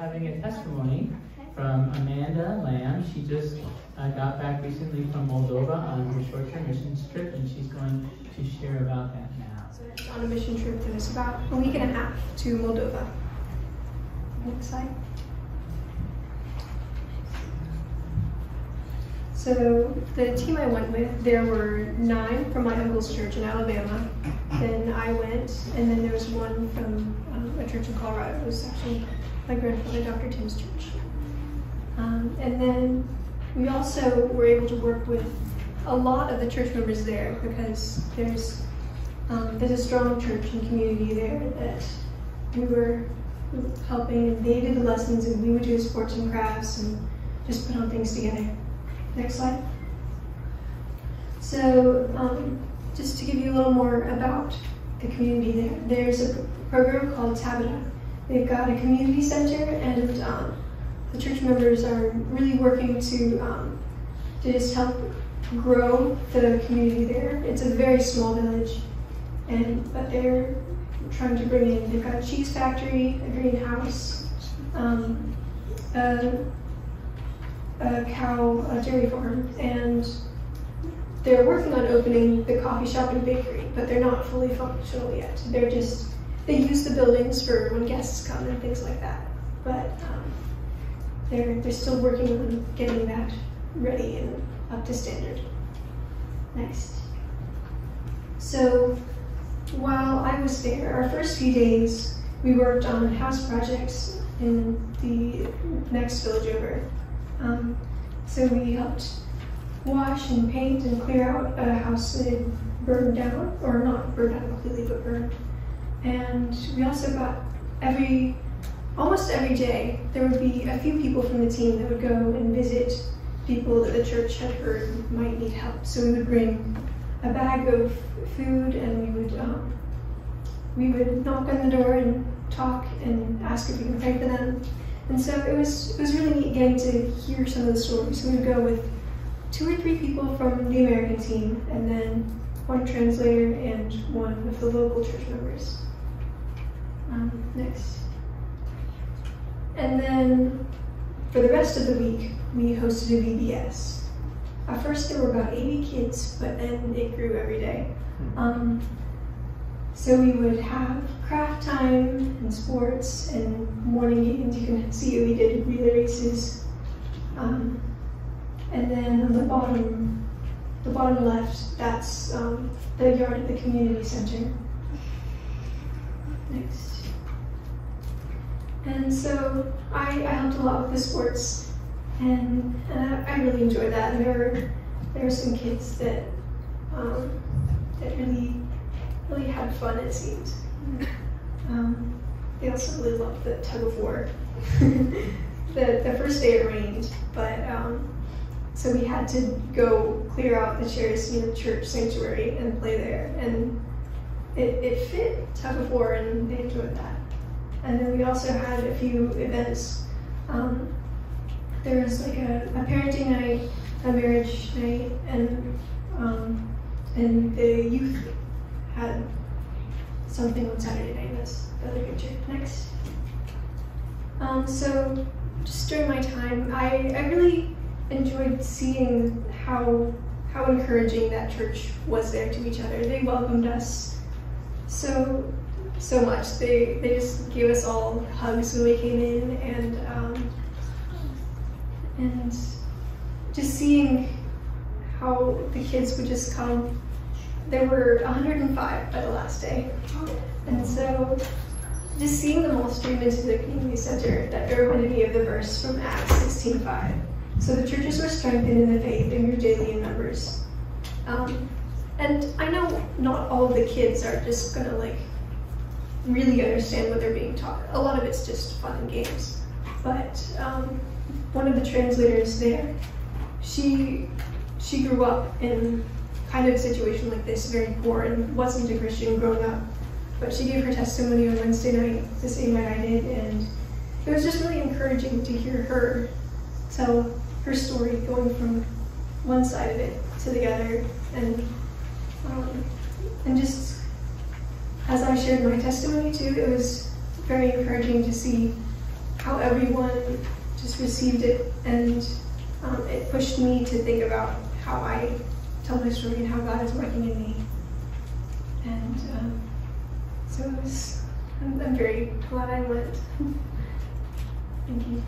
having a testimony from Amanda Lamb. She just got back recently from Moldova on her short-term mission trip, and she's going to share about that now. So on a mission trip that was about a week and a half to Moldova. Next slide. So the team I went with, there were 9 from my uncle's church in Alabama. Then I went, and then there was 1 from a church in Colorado. It was actually my grandfather, Dr. Tim's church. And then we also were able to work with a lot of the church members there because there's a strong church and community there that we were helping, and they did the lessons and we would do sports and crafts and just put on things together. Next slide. So just to give you a little more about the community there, there's a program called Tabita. They've got a community center, and the church members are really working to just help grow the community there. It's a very small village, but they're trying to bring in, they've got a cheese factory, a greenhouse, a dairy farm, and they're working on opening the coffee shop and bakery, but they're not fully functional yet. They use the buildings for when guests come and things like that, but they're still working on getting that ready and up to standard. Next. So while I was there, our first few days, we worked on house projects in the next village over. So we helped wash and paint and clear out a house that had burned down, or not burned down completely, but burned. And we also got almost every day, there would be a few people from the team that would go and visit people that the church had heard might need help. So we would bring a bag of food, and we would knock on the door and talk and ask if we could pray for them. And so it was really neat getting to hear some of the stories. We would go with 2 or 3 people from the American team, and then 1 translator and 1 of the local church members. Next. And then for the rest of the week, we hosted a VBS. At first there were about 80 kids, but then it grew every day. So we would have craft time and sports and morning games. You can see we did relay races. And then on the bottom left, that's the yard of the community center. Next. And so I helped a lot with the sports, and I really enjoyed that. And there were some kids that really had fun, it seemed. They also really loved the tug of war. The first day it rained, but so we had to go clear out the chairs in the church sanctuary and play there, and it fit tug of war, and they enjoyed that. And then we also had a few events. There was like a parenting night, a marriage night, and the youth had something on Saturday night. That's the other picture. Next. So just during my time, I really enjoyed seeing how encouraging that church was there to each other. They welcomed us so much. They just gave us all hugs when we came in, and just seeing how the kids would just come. There were 105 by the last day, and so just seeing them all stream into the community center, that reminded me of the verse from Acts 16:5. So the churches were strengthened in the faith and grew daily in numbers. And I know not all of the kids are just gonna really understand what they're being taught. A lot of it's just fun and games. But one of the translators there, she grew up in kind of a situation like this, very poor, and wasn't a Christian growing up. But she gave her testimony on Wednesday night, the same night I did, and it was just really encouraging to hear her tell her story, going from one side of it to the other, and just as I shared my testimony too, it was very encouraging to see how everyone just received it, and it pushed me to think about how I tell my story and how God is working in me. And so I'm very glad I went. Thank you.